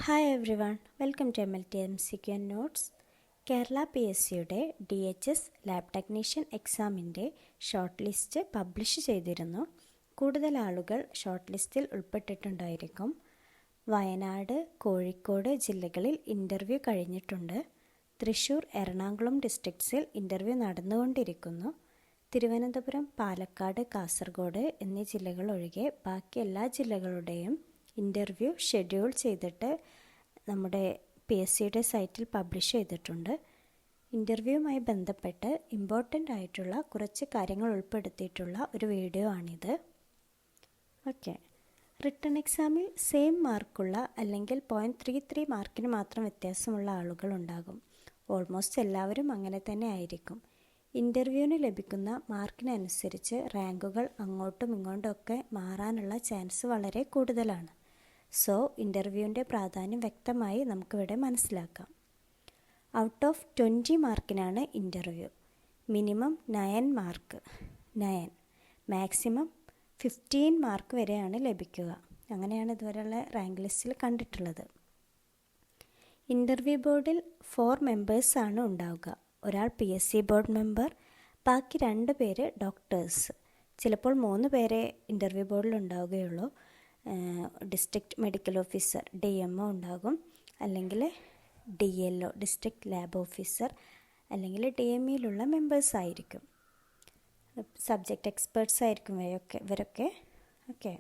Hi everyone, welcome to MLT MCQ and notes. Kerala PSCയുടെ DHS lab technician എക്സാമിൻ്റെ short list publish ചെയ്തിരുന്നു. കൂടുതൽ ആളുകൾ ഷോർട്ട് ലിസ്റ്റിൽ ഉൾപ്പെട്ടിട്ടുണ്ടായിരിക്കും. വയനാട്, കോഴിക്കോട് ജില്ലകളിൽ ഇൻ്റർവ്യൂ കഴിഞ്ഞിട്ടുണ്ട്. തൃശ്ശൂർ, എറണാകുളം ഡിസ്ട്രിക്ട്സിൽ ഇൻ്റർവ്യൂ നടന്നുകൊണ്ടിരിക്കുന്നു. തിരുവനന്തപുരം, പാലക്കാട്, കാസർഗോഡ് എന്നീ ജില്ലകൾ ഒഴികെ ബാക്കി എല്ലാ ജില്ലകളുടെയും ഇൻ്റർവ്യൂ ഷെഡ്യൂൾ ചെയ്തിട്ട് നമ്മുടെ PSCയുടെ സൈറ്റിൽ പബ്ലിഷ് ചെയ്തിട്ടുണ്ട്. ഇൻ്റർവ്യൂവുമായി ബന്ധപ്പെട്ട് ഇമ്പോർട്ടൻ്റ് ആയിട്ടുള്ള കുറച്ച് കാര്യങ്ങൾ ഉൾപ്പെടുത്തിയിട്ടുള്ള ഒരു വീഡിയോ ആണിത്. ഓക്കെ, റിട്ടൺ എക്സാമിൽ സെയിം മാർക്കുള്ള അല്ലെങ്കിൽ 0.33 മാർക്കിന് മാത്രം വ്യത്യാസമുള്ള ആളുകളുണ്ടാകും. ഓൾമോസ്റ്റ് എല്ലാവരും അങ്ങനെ തന്നെ ആയിരിക്കും. ഇൻ്റർവ്യൂവിന് ലഭിക്കുന്ന മാർക്കിനനുസരിച്ച് റാങ്കുകൾ അങ്ങോട്ടും ഇങ്ങോട്ടുമൊക്കെ മാറാനുള്ള ചാൻസ് വളരെ കൂടുതലാണ്. സോ ഇൻ്റർവ്യൂവിൻ്റെ പ്രാധാന്യം വ്യക്തമായി നമുക്കിവിടെ മനസ്സിലാക്കാം. ഔട്ട് ഓഫ് 20 മാർക്കിനാണ് interview. Minimum 9 mark, 9, maximum 15 mark വരെയാണ് ലഭിക്കുക. അങ്ങനെയാണ് ഇതുവരെയുള്ള റാങ്ക് ലിസ്റ്റിൽ കണ്ടിട്ടുള്ളത്. ഇൻ്റർവ്യൂ ബോർഡിൽ 4 മെമ്പേഴ്സാണ് ഉണ്ടാവുക. ഒരാൾ PSC ബോർഡ് മെമ്പർ, ബാക്കി 2 പേര് ഡോക്ടേഴ്സ്. ചിലപ്പോൾ 3 പേരെ ഇൻ്റർവ്യൂ ബോർഡിൽ ഉണ്ടാവുകയുള്ളൂ. ഡിസ്ട്രിക്ട് മെഡിക്കൽ ഓഫീസർ DMO ഉണ്ടാകും, അല്ലെങ്കിൽ DLO ഡിസ്ട്രിക്ട് ലാബ് ഓഫീസർ, അല്ലെങ്കിൽ DMEയിലുള്ള മെമ്പേഴ്സ് ആയിരിക്കും. സബ്ജക്റ്റ് എക്സ്പേർട്സ് ആയിരിക്കും ഇവരൊക്കെ. ഓക്കെ,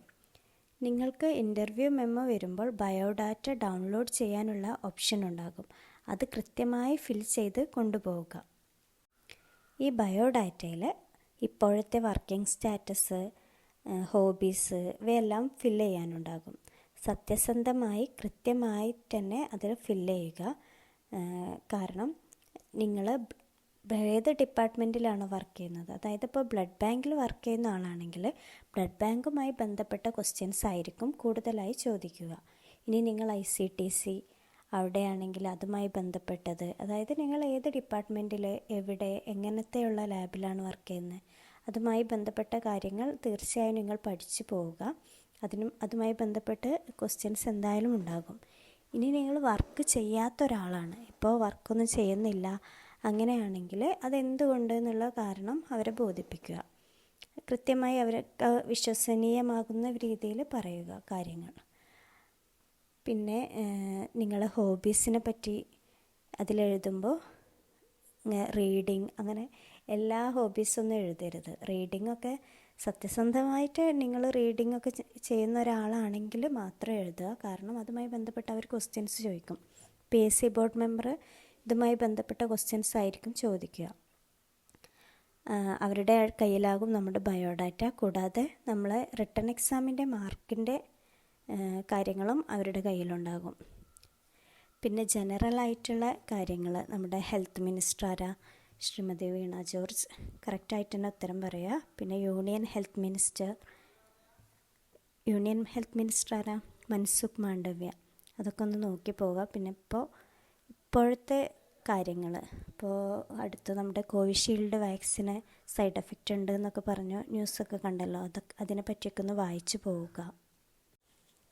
നിങ്ങൾക്ക് ഇൻ്റർവ്യൂ മെമ്മോ വരുമ്പോൾ ബയോഡാറ്റ ഡൗൺലോഡ് ചെയ്യാനുള്ള ഓപ്ഷൻ ഉണ്ടാകും. അത് കൃത്യമായി ഫിൽ ചെയ്ത് കൊണ്ടുപോവുക. ഈ ബയോഡാറ്റയിൽ ഇപ്പോഴത്തെ വർക്കിംഗ് സ്റ്റാറ്റസ്, ഹോബീസ് ഇവയെല്ലാം ഫില്ല് ചെയ്യാനുണ്ടാകും. സത്യസന്ധമായി കൃത്യമായി തന്നെ അതിൽ ഫില്ല് ചെയ്യുക. കാരണം നിങ്ങൾ ഏത് ഡിപ്പാർട്ട്മെൻറ്റിലാണ് വർക്ക് ചെയ്യുന്നത്, അതായത് ഇപ്പോൾ ബ്ലഡ് ബാങ്കിൽ വർക്ക് ചെയ്യുന്ന ആളാണെങ്കിൽ ബ്ലഡ് ബാങ്കുമായി ബന്ധപ്പെട്ട ക്വസ്റ്റ്യൻസ് ആയിരിക്കും കൂടുതലായി ചോദിക്കുക. ഇനി നിങ്ങൾ ICTC അവിടെയാണെങ്കിൽ അതുമായി ബന്ധപ്പെട്ടത്, അതായത് നിങ്ങൾ ഏത് ഡിപ്പാർട്ട്മെൻറ്റിൽ എവിടെ എങ്ങനത്തെയുള്ള ലാബിലാണ് വർക്ക് ചെയ്യുന്നത് അതുമായി ബന്ധപ്പെട്ട കാര്യങ്ങൾ തീർച്ചയായും നിങ്ങൾ പഠിച്ചു പോവുക. അതുമായി ബന്ധപ്പെട്ട് ക്വസ്റ്റ്യൻസ് എന്തായാലും ഉണ്ടാകും. ഇനി നിങ്ങൾ വർക്ക് ചെയ്യാത്ത ഒരാളാണ്, ഇപ്പോൾ വർക്കൊന്നും ചെയ്യുന്നില്ല, അങ്ങനെയാണെങ്കിൽ അതെന്തുകൊണ്ട് എന്നുള്ള കാരണം അവരെ ബോധിപ്പിക്കുക. കൃത്യമായി അവർക്ക് വിശ്വസനീയമാകുന്ന രീതിയിൽ പറയുക കാര്യങ്ങൾ. പിന്നെ നിങ്ങളെ ഹോബീസിനെ പറ്റി അതിലെഴുതുമ്പോൾ റീഡിങ്, അങ്ങനെ എല്ലാ ഹോബീസൊന്നും എഴുതരുത്. റീഡിങ്ങൊക്കെ സത്യസന്ധമായിട്ട് നിങ്ങൾ റീഡിങ്ങൊക്കെ ചെയ്യുന്ന ഒരാളാണെങ്കിൽ മാത്രം എഴുതുക. കാരണം അതുമായി ബന്ധപ്പെട്ട് അവർ ക്വസ്റ്റ്യൻസ് ചോദിക്കും. PSC ബോർഡ് മെമ്പർ ഇതുമായി ബന്ധപ്പെട്ട ക്വസ്റ്റ്യൻസ് ആയിരിക്കും ചോദിക്കുക. അവരുടെ കയ്യിലാകും നമ്മുടെ ബയോഡാറ്റ. കൂടാതെ നമ്മൾ റിട്ടൺ എക്സാമിൻ്റെ മാർക്കിൻ്റെ കാര്യങ്ങളും അവരുടെ കയ്യിലുണ്ടാകും. പിന്നെ ജനറലായിട്ടുള്ള കാര്യങ്ങൾ, നമ്മുടെ ഹെൽത്ത് മിനിസ്റ്റർ ആരാ, ശ്രീമതി വീണ ജോർജ്, കറക്റ്റായിട്ട് തന്നെ ഉത്തരം പറയുക. പിന്നെ യൂണിയൻ ഹെൽത്ത് മിനിസ്റ്റർ ആരാ, മൻസുഖ് മാണ്ഡവ്യ, അതൊക്കെ ഒന്ന് നോക്കി പോവുക. പിന്നെ ഇപ്പോഴത്തെ കാര്യങ്ങൾ, ഇപ്പോൾ അടുത്ത് നമ്മുടെ കോവിഷീൽഡ് വാക്സിന് സൈഡ് എഫക്റ്റ് ഉണ്ട് എന്നൊക്കെ പറഞ്ഞു ന്യൂസൊക്കെ കണ്ടല്ലോ, അതിനെ പറ്റിയൊക്കെ ഒന്ന് വായിച്ചു പോവുക.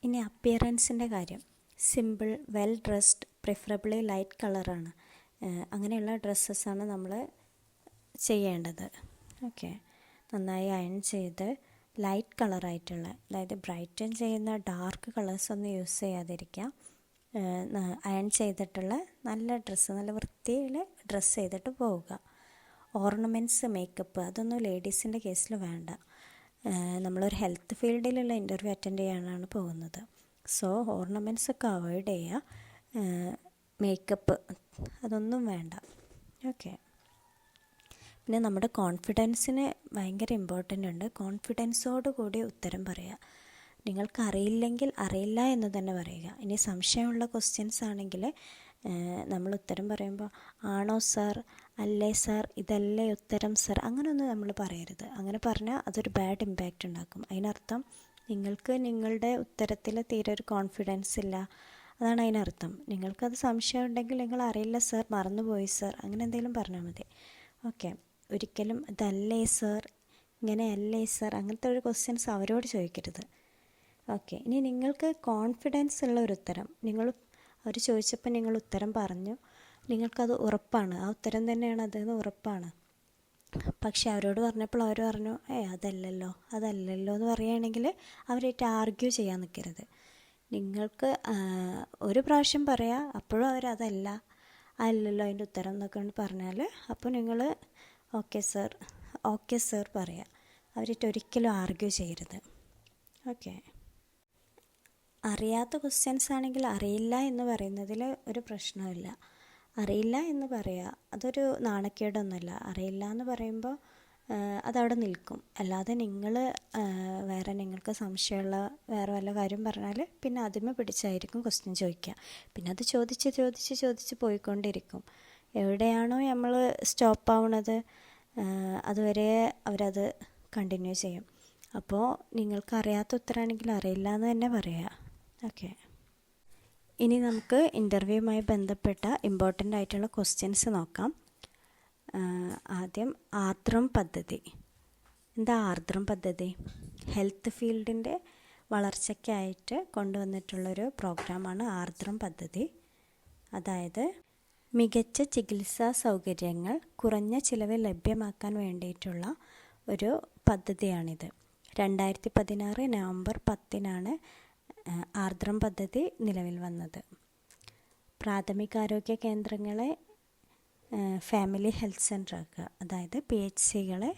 ഇനി അപ്പിയറൻസിൻ്റെ കാര്യം, simple, well dressed, preferably light കളറാണ്. അങ്ങനെയുള്ള ഡ്രസ്സസ്സാണ് നമ്മൾ ചെയ്യേണ്ടത്. ഓക്കെ, നന്നായി അയൺ ചെയ്ത് ലൈറ്റ് കളറായിട്ടുള്ള, അതായത് ബ്രൈറ്റൻ ചെയ്യുന്ന ഡാർക്ക് കളേഴ്സൊന്നും യൂസ് ചെയ്യാതിരിക്കുക. അയൺ ചെയ്തിട്ടുള്ള നല്ല ഡ്രസ്സ്, നല്ല വൃത്തിയിൽ ഡ്രസ്സ് ചെയ്തിട്ട് പോവുക. ഓർണമെൻറ്റ്സ്, മേക്കപ്പ് അതൊന്നും ലേഡീസിൻ്റെ കേസിൽ വേണ്ട. നമ്മളൊരു ഹെൽത്ത് ഫീൽഡിലുള്ള ഇൻ്റർവ്യൂ അറ്റൻഡ് ചെയ്യാനാണ് പോകുന്നത്. സോ ഓർണമെൻറ്റ്സ് ഒക്കെ അവോയ്ഡ് ചെയ്യുക. മേക്കപ്പ് അതൊന്നും വേണ്ട. ഓക്കെ, പിന്നെ നമ്മുടെ കോൺഫിഡൻസിന് ഭയങ്കര ഇമ്പോർട്ടൻ്റ് ഉണ്ട്. കോൺഫിഡൻസോട് കൂടി ഉത്തരം പറയുക. നിങ്ങൾക്ക് അറിയില്ലെങ്കിൽ അറിയില്ല എന്ന് തന്നെ പറയുക. ഇനി സംശയമുള്ള ക്വസ്റ്റ്യൻസ് ആണെങ്കിൽ നമ്മൾ ഉത്തരം പറയുമ്പോൾ ആണോ സാർ, അല്ലേ സാർ, ഇതല്ലേ ഉത്തരം സാർ, അങ്ങനെയൊന്നും നമ്മൾ പറയരുത്. അങ്ങനെ പറഞ്ഞാൽ അതൊരു ബാഡ് ഇമ്പാക്റ്റ് ഉണ്ടാക്കും. അതിനർത്ഥം നിങ്ങൾക്ക് നിങ്ങളുടെ ഉത്തരത്തിൽ തീരെ ഒരു കോൺഫിഡൻസ് ഇല്ല, അതാണ് അതിനർത്ഥം. നിങ്ങൾക്കത് സംശയം ഉണ്ടെങ്കിൽ നിങ്ങൾ അറിയില്ല സാർ, മറന്നുപോയി സാർ, അങ്ങനെ എന്തെങ്കിലും പറഞ്ഞാൽ മതി. ഓക്കെ, ഒരിക്കലും ഇതല്ലേ സാർ, ഇങ്ങനെയല്ലേ സാർ, അങ്ങനത്തെ ഒരു ക്വസ്റ്റ്യൻസ് അവരോട് ചോദിക്കരുത്. ഓക്കെ, ഇനി നിങ്ങൾക്ക് കോൺഫിഡൻസ് ഉള്ള ഒരു ഉത്തരം, നിങ്ങൾ അവർ ചോദിച്ചപ്പോൾ നിങ്ങൾ ഉത്തരം പറഞ്ഞു, നിങ്ങൾക്കത് ഉറപ്പാണ്, ആ ഉത്തരം തന്നെയാണ് അതെന്ന് ഉറപ്പാണ്. പക്ഷെ അവരോട് പറഞ്ഞപ്പോൾ അവർ പറഞ്ഞു അതല്ലല്ലോ എന്ന് പറയുകയാണെങ്കിൽ അവരായിട്ട് ആർഗ്യൂ ചെയ്യാൻ നിൽക്കരുത്. നിങ്ങൾക്ക് ഒരു പ്രാവശ്യം പറയാം, അപ്പോഴും അവരതല്ല അല്ലല്ലോ അതിൻ്റെ ഉത്തരം എന്നൊക്കെ പറഞ്ഞാൽ അപ്പോൾ നിങ്ങൾ ഓക്കെ സർ പറയാം. അവരായിട്ട് ഒരിക്കലും ആർഗ്യൂ ചെയ്യരുത്. ഓക്കെ. അറിയാത്ത ക്വസ്റ്റ്യൻസ് ആണെങ്കിൽ അറിയില്ല എന്ന് പറയുന്നതിൽ ഒരു പ്രശ്നമില്ല. അറിയില്ല എന്ന് പറയുക അതൊരു നാണക്കേടൊന്നുമല്ല. അറിയില്ല എന്ന് പറയുമ്പോൾ അതവിടെ നിൽക്കും. അല്ലാതെ നിങ്ങൾ വേറെ നിങ്ങൾക്ക് സംശയമുള്ള വേറെ വല്ല കാര്യം പറഞ്ഞാൽ പിന്നെ അതിമ പിടിച്ചായിരിക്കും ക്വസ്റ്റ്യൻ ചോദിക്കുക. പിന്നെ അത് ചോദിച്ച് പോയിക്കൊണ്ടിരിക്കും. എവിടെയാണോ നമ്മൾ സ്റ്റോപ്പ് ആവുന്നത് അതുവരെ അവരത് കണ്ടിന്യൂ ചെയ്യും. അപ്പോൾ നിങ്ങൾക്ക് അറിയാത്ത ഉത്തരമാണെങ്കിൽ അറിയില്ല എന്ന് തന്നെ പറയുക. ഓക്കെ. ഇനി നമുക്ക് ഇൻ്റർവ്യൂവുമായി ബന്ധപ്പെട്ട ഇമ്പോർട്ടൻ്റ് ആയിട്ടുള്ള ക്വസ്റ്റ്യൻസ് നോക്കാം. ആദ്യം ആർദ്രം പദ്ധതി. എന്താ ആർദ്രം പദ്ധതി? ഹെൽത്ത് ഫീൽഡിൻ്റെ വളർച്ചയ്ക്കായിട്ട് കൊണ്ടുവന്നിട്ടുള്ളൊരു പ്രോഗ്രാമാണ് ആർദ്രം പദ്ധതി. അതായത് മികച്ച ചികിത്സാ സൗകര്യങ്ങൾ കുറഞ്ഞ ചിലവിൽ ലഭ്യമാക്കാൻ വേണ്ടിയിട്ടുള്ള ഒരു പദ്ധതിയാണിത്. 2016 നവംബർ 10 ആർദ്രം പദ്ധതി നിലവിൽ വന്നത്. പ്രാഥമികാരോഗ്യ കേന്ദ്രങ്ങളെ ഫാമിലി ഹെൽത്ത് സെൻ്റർ ആക്കുക, അതായത് PHCകളെ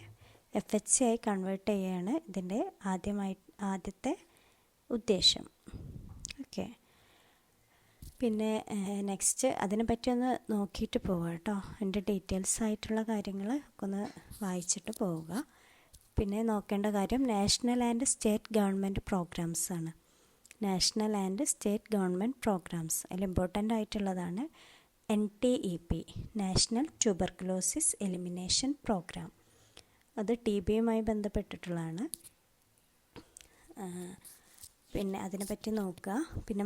FHC ആയി കൺവേർട്ട് ചെയ്യുകയാണ് ഇതിൻ്റെ ആദ്യത്തെ ഉദ്ദേശം. ഓക്കെ. പിന്നെ നെക്സ്റ്റ് അതിനെപ്പറ്റി ഒന്ന് നോക്കിയിട്ട് പോവുക കേട്ടോ. അതിൻ്റെ ഡീറ്റെയിൽസ് ആയിട്ടുള്ള കാര്യങ്ങൾ ഒന്ന് വായിച്ചിട്ട് പോവുക. പിന്നെ നോക്കേണ്ട കാര്യം national and state government programmes ആണ്. National and state government programmes അതിൽ ഇമ്പോർട്ടൻ്റ് ആയിട്ടുള്ളതാണ് NTEP, national tuberculosis elimination programme. അത് TBയുമായി ബന്ധപ്പെട്ടിട്ടുള്ളതാണ്. പിന്നെ അതിനെപ്പറ്റി നോക്കുക. പിന്നെ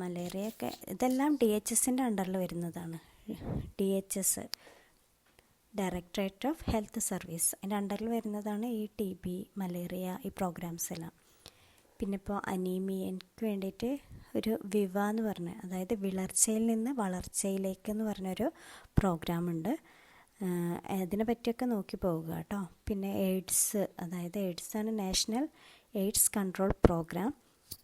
മലേറിയൊക്കെ ഇതെല്ലാം DHSൻ്റെ അണ്ടറിൽ വരുന്നതാണ്. DHS, directorate of health service, അതിൻ്റെ അണ്ടറിൽ വരുന്നതാണ് ഈ TB, മലേറിയ, ഈ പ്രോഗ്രാംസ് എല്ലാം. പിന്നെ ഇപ്പോൾ അനീമിയയ്ക്ക് വേണ്ടിയിട്ട് ഒരു വിവ എന്ന് പറഞ്ഞ, അതായത് വിളർച്ചയിൽ നിന്ന് വളർച്ചയിലേക്ക് എന്ന് പറഞ്ഞൊരു പ്രോഗ്രാമുണ്ട്. അതിനെ പറ്റിയൊക്കെ നോക്കി പോവുക കേട്ടോ. പിന്നെ എയ്ഡ്സ്, അതായത് എയ്ഡ്സാണ് നാഷണൽ എയ്ഡ്സ് കൺട്രോൾ പ്രോഗ്രാം.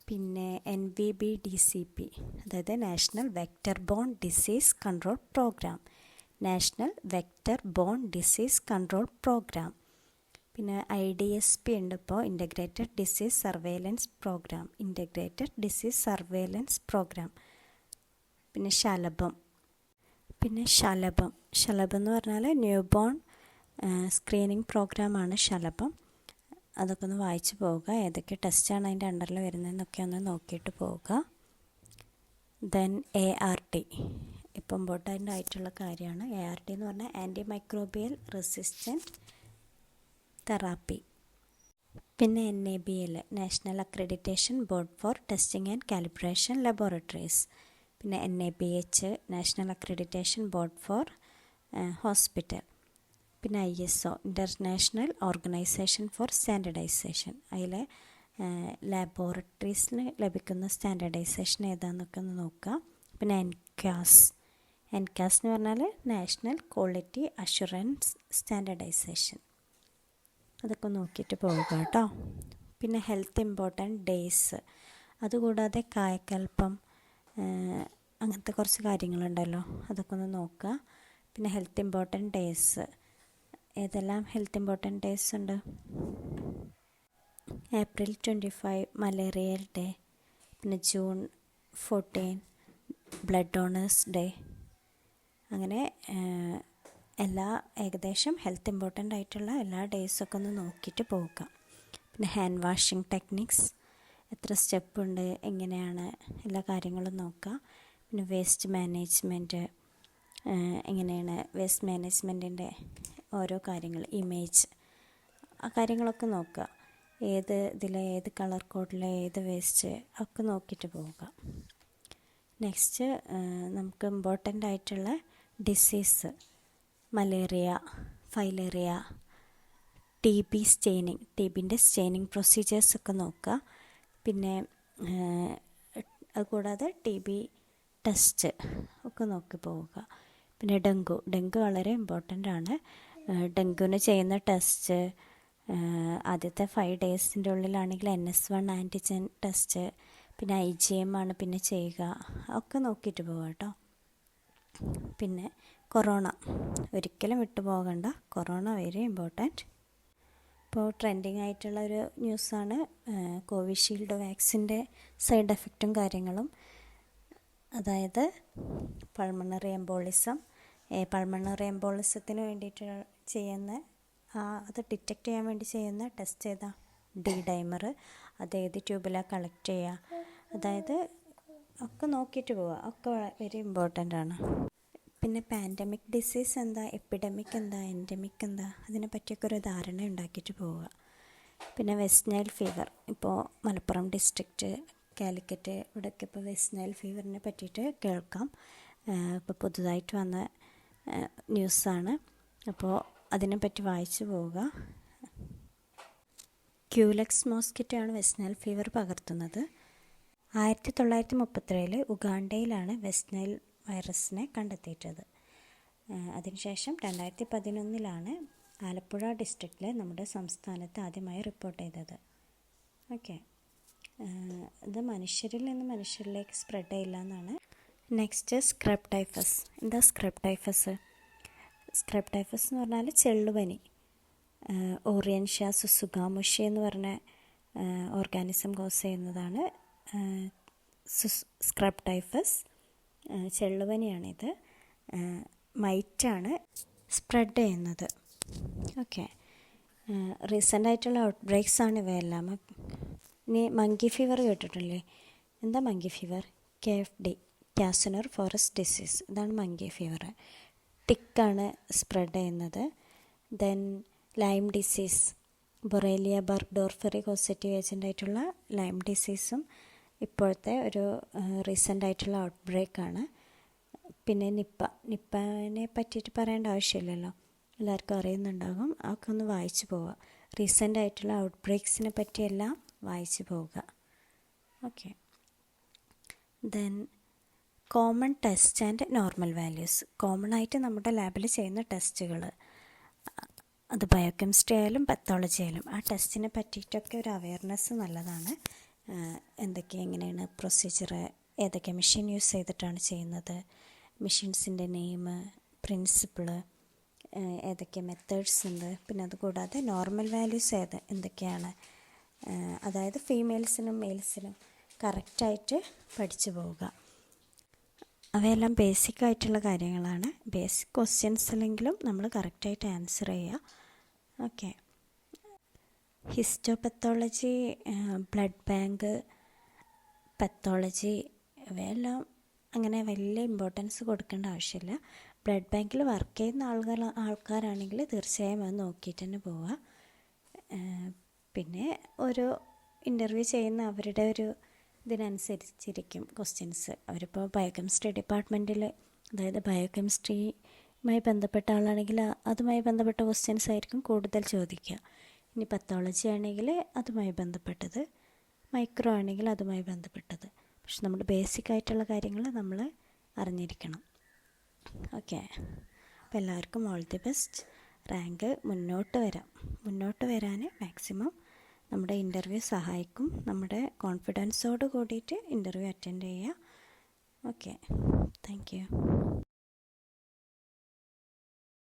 പിന്നെ NVBDCP, അതായത് national vector borne disease control programme, national vector borne disease control programme. പിന്നെ IDSP ഉണ്ട് ഇപ്പോൾ, ഇൻ്റഗ്രേറ്റഡ് ഡിസീസ് സർവൈലൻസ് പ്രോഗ്രാം, പിന്നെ ശലഭം എന്ന് പറഞ്ഞാൽ ന്യൂ ബോൺ സ്ക്രീനിങ് പ്രോഗ്രാമാണ് ശലഭം. അതൊക്കെ ഒന്ന് വായിച്ച് പോവുക. ഏതൊക്കെ ടെസ്റ്റാണ് അതിൻ്റെ അണ്ടറിൽ വരുന്നതെന്നൊക്കെ ഒന്ന് നോക്കിയിട്ട് പോവുക. ദെൻ ART, ഇപ്പോൾ ഇമ്പോർട്ടൻ്റ് ആയിട്ടുള്ള കാര്യമാണ്. ART എന്ന് പറഞ്ഞാൽ ആൻറ്റി മൈക്രോബിയൽ റെസിസ്റ്റൻറ്റ് തെറാപ്പി. പിന്നെ NABL, national accreditation board for testing and calibration laboratories. പിന്നെ NABH, national accreditation board for hospital. പിന്നെ ISO, international organisation for standardisation. അതിലെ ലാബോറട്ടറീസിന് ലഭിക്കുന്ന സ്റ്റാൻഡർഡൈസേഷൻ ഏതാണെന്നൊക്കെ ഒന്ന് നോക്കുക. പിന്നെ NCAS എന്ന് പറഞ്ഞാൽ നാഷണൽ ക്വാളിറ്റി അഷുറൻസ് സ്റ്റാൻഡർഡൈസേഷൻ. അതൊക്കെ നോക്കിയിട്ട് പോവുക കേട്ടോ. പിന്നെ ഹെൽത്ത് ഇമ്പോർട്ടൻറ്റ് ഡേയ്സ്, അതുകൂടാതെ കായകൽപ്പം, അങ്ങനത്തെ കുറച്ച് കാര്യങ്ങളുണ്ടല്ലോ, അതൊക്കെ ഒന്ന് നോക്കുക. പിന്നെ ഹെൽത്ത് ഇമ്പോർട്ടൻറ്റ് ഡേയ്സ്, ഏതെല്ലാം ഹെൽത്ത് ഇമ്പോർട്ടൻറ്റ് ഡേയ്സ് ഉണ്ട്? April 25 മലേറിയൽ ഡേ, പിന്നെ June 14 ബ്ലഡ് ഡോണേഴ്സ് ഡേ. അങ്ങനെ ഏകദേശം ഹെൽത്ത് ഇമ്പോർട്ടൻ്റ് ആയിട്ടുള്ള എല്ലാ ഡേയ്സൊക്കെ ഒന്ന് നോക്കിയിട്ട് പോവുക. പിന്നെ ഹാൻഡ് വാഷിംഗ് ടെക്നിക്സ്, എത്ര സ്റ്റെപ്പ് ഉണ്ട്, എങ്ങനെയാണ്, എല്ലാ കാര്യങ്ങളും നോക്കുക. പിന്നെ വേസ്റ്റ് മാനേജ്മെൻറ്റ്, എങ്ങനെയാണ് വേസ്റ്റ് മാനേജ്മെൻറ്റിൻ്റെ ഓരോ കാര്യങ്ങൾ, ഇമേജ്, ആ കാര്യങ്ങളൊക്കെ നോക്കുക. ഏത് കളർ കോഡിലെ ഏത് വേസ്റ്റ് ഒക്കെ നോക്കിയിട്ട് പോവുക. നെക്സ്റ്റ് നമുക്ക് ഇമ്പോർട്ടൻ്റ് ആയിട്ടുള്ള disease, malaria, filaria, TB staining, TBൻ്റെ സ്റ്റെയിനിങ് പ്രൊസീജിയേഴ്സൊക്കെ നോക്കുക. പിന്നെ അതുകൂടാതെ TB ടെസ്റ്റ് ഒക്കെ നോക്കി പോവുക. പിന്നെ ഡെങ്കു വളരെ ഇമ്പോർട്ടൻ്റ് ആണ്. ഡെങ്കുവിന് ചെയ്യുന്ന ടെസ്റ്റ് ആദ്യത്തെ 5 ഡേയ്സിൻ്റെ ഉള്ളിലാണെങ്കിൽ NS1 ആൻറ്റിജൻ ടെസ്റ്റ്, പിന്നെ IgM ആണ് പിന്നെ ചെയ്യുക. ഒക്കെ നോക്കിയിട്ട് പോവുക കേട്ടോ. പിന്നെ കൊറോണ ഒരിക്കലും വിട്ടുപോകണ്ട. Corona very important. ഇപ്പോൾ ട്രെൻഡിങ് ആയിട്ടുള്ള ഒരു ന്യൂസാണ് കോവിഷീൽഡ് വാക്സിൻ്റെ സൈഡ് എഫക്റ്റും കാര്യങ്ങളും. അതായത് പൾമണറി എംബോളിസത്തിന് വേണ്ടിയിട്ട് ചെയ്യുന്ന അത് ഡിറ്റക്റ്റ് ചെയ്യാൻ വേണ്ടി ചെയ്യുന്ന ടെസ്റ്റ് ഏതാ? D-ഡൈമർ. അത് ഏത് ട്യൂബിലാണ് കളക്ട് ചെയ്യുക, അതായത് ഒക്കെ നോക്കിയിട്ട് പോവുക. ഒക്കെ വെരി ഇമ്പോർട്ടൻ്റ് ആണ്. പിന്നെ പാൻഡമിക് ഡിസീസ് എന്താ, എപ്പിഡമിക് എന്താ, എൻഡമിക് എന്താ, അതിനെ പറ്റിയൊക്കെ ഒരു ധാരണ ഉണ്ടാക്കിയിട്ട് പോവുക. പിന്നെ വെസ്റ്റ് നൈൽ ഫീവർ, ഇപ്പോൾ മലപ്പുറം ഡിസ്ട്രിക്റ്റ്, കാലിക്കറ്റ് ഇവിടെയൊക്കെ ഇപ്പോൾ വെസ്റ്റ് നൈൽ ഫീവറിനെ പറ്റിയിട്ട് കേൾക്കാം. ഇപ്പോൾ പുതുതായിട്ട് വന്ന ന്യൂസാണ്. അപ്പോൾ അതിനെപ്പറ്റി വായിച്ചു പോവുക. ക്യൂലെക്സ് മോസ്കിറ്റോ ആണ് വെസ്റ്റ് നൈൽ ഫീവർ പകർത്തുന്നത്. 1937 ഉഗാണ്ടയിലാണ് വെസ്റ്റ് നൈൽ വൈറസിനെ കണ്ടെത്തിയിട്ടത്. അതിനുശേഷം 2011 ആലപ്പുഴ ഡിസ്ട്രിക്റ്റിൽ നമ്മുടെ സംസ്ഥാനത്ത് ആദ്യമായി റിപ്പോർട്ട് ചെയ്തത്. ഓക്കെ, ഇത് മനുഷ്യരിൽ നിന്ന് മനുഷ്യരിലേക്ക് സ്പ്രെഡ് ചെയ്യില്ല എന്നാണ്. Next scrub typhus. എന്താ സ്ക്രബ് ടൈഫസ്? സ്ക്രബ് ടൈഫസ് എന്ന് പറഞ്ഞാൽ ചെള്ളുപനി. ഓറിയൻഷ്യ സുസുഗാമുഷി എന്ന് പറഞ്ഞ ഓർഗാനിസം കോസ് ചെയ്യുന്നതാണ് സ്ക്രബ് ടൈഫസ്. ചെള്ളുപനിയാണിത്. മൈറ്റാണ് സ്പ്രെഡ് ചെയ്യുന്നത്. ഓക്കെ, റീസെൻ്റായിട്ടുള്ള ഔട്ട് ബ്രേക്സ് ആണ് ഇവയെല്ലാം. ഇനി മങ്കി ഫീവർ കേട്ടിട്ടില്ലേ? എന്താ monkey fever? KFD, Kyasanur forest disease. ഇതാണ് മങ്കി ഫീവർ. ടിക്കാണ് സ്പ്രെഡ് ചെയ്യുന്നത്. Then Lyme disease, Borrelia burgdorferi positive agent ആയിട്ടുള്ള ലൈം ഡിസീസും ഇപ്പോഴത്തെ ഒരു റീസെൻ്റ് ആയിട്ടുള്ള ഔട്ട് ബ്രേക്കാണ്. പിന്നെ നിപ്പനെ പറ്റിയിട്ട് പറയേണ്ട ആവശ്യമില്ലല്ലോ, എല്ലാവർക്കും അറിയുന്നുണ്ടാകും. അതൊക്കെ ഒന്ന് വായിച്ചു പോവുക. റീസെൻ്റ് ആയിട്ടുള്ള ഔട്ട് ബ്രേക്സിനെ പറ്റിയെല്ലാം വായിച്ചു പോവുക. Okay, then common test and normal values. Common ആയിട്ട് നമ്മുടെ ലാബിൽ ചെയ്യുന്ന ടെസ്റ്റുകൾ, അത് ബയോകെമിസ്ട്രി ആയാലും പത്തോളജി ആയാലും, ആ ടെസ്റ്റിനെ പറ്റിയിട്ടൊക്കെ ഒരു അവയർനെസ് നല്ലതാണ്. എങ്ങനെയാണ് പ്രൊസീജിയർ, ഏതൊക്കെ മെഷീൻ യൂസ് ചെയ്തിട്ടാണ് ചെയ്യുന്നത്, മെഷീൻസിൻ്റെ നെയിം, പ്രിൻസിപ്പിള്, ഏതൊക്കെ മെത്തേഡ്സ് ഉണ്ട്. പിന്നെ അതുകൂടാതെ നോർമൽ വാല്യൂസ് എന്തൊക്കെയാണ്, അതായത് ഫീമെയിൽസിനും മെയിൽസിനും കറക്റ്റായിട്ട് പഠിച്ചു പോവുക. അവയെല്ലാം ബേസിക് ആയിട്ടുള്ള കാര്യങ്ങളാണ്. ബേസിക് ക്വസ്റ്റ്യൻസ് അല്ലെങ്കിലും നമ്മൾ കറക്റ്റായിട്ട് ആൻസർ ചെയ്യുക. Okay, histopathology, blood bank, pathology, ഇവയെല്ലാം അങ്ങനെ വലിയ ഇമ്പോർട്ടൻസ് കൊടുക്കേണ്ട ആവശ്യമില്ല. ബ്ലഡ് ബാങ്കിൽ വർക്ക് ചെയ്യുന്ന ആൾക്കാരാണെങ്കിൽ തീർച്ചയായും അത് നോക്കിയിട്ട് തന്നെ പോവുക. പിന്നെ ഒരു ഇൻ്റർവ്യൂ ചെയ്യുന്ന അവരുടെ ഒരു ഇതിനനുസരിച്ചിരിക്കും ക്വസ്റ്റ്യൻസ്. അവരിപ്പോൾ ബയോകെമിസ്ട്രി ഡിപ്പാർട്ട്മെൻറ്റിൽ, അതായത് ബയോകെമിസ്ട്രിയുമായി ബന്ധപ്പെട്ട ആളാണെങ്കിൽ അതുമായി ബന്ധപ്പെട്ട ക്വസ്റ്റ്യൻസ് ആയിരിക്കും കൂടുതൽ ചോദിക്കുക. ഇനി പത്തോളജി ആണെങ്കിൽ അതുമായി ബന്ധപ്പെട്ടത്, മൈക്രോ ആണെങ്കിൽ അതുമായി ബന്ധപ്പെട്ടത്. പക്ഷെ നമ്മൾ ബേസിക് ആയിട്ടുള്ള കാര്യങ്ങൾ നമ്മൾ അറിഞ്ഞിരിക്കണം. ഓക്കെ, അപ്പോൾ എല്ലാവർക്കും ഓൾ ദി ബെസ്റ്റ്. റാങ്ക് മുന്നോട്ട് വരാൻ മാക്സിമം നമ്മുടെ ഇൻ്റർവ്യൂ സഹായിക്കും. നമ്മുടെ കോൺഫിഡൻസോട് കൂടിയിട്ട് ഇൻ്റർവ്യൂ അറ്റൻഡ് ചെയ്യുക. Okay, thank you.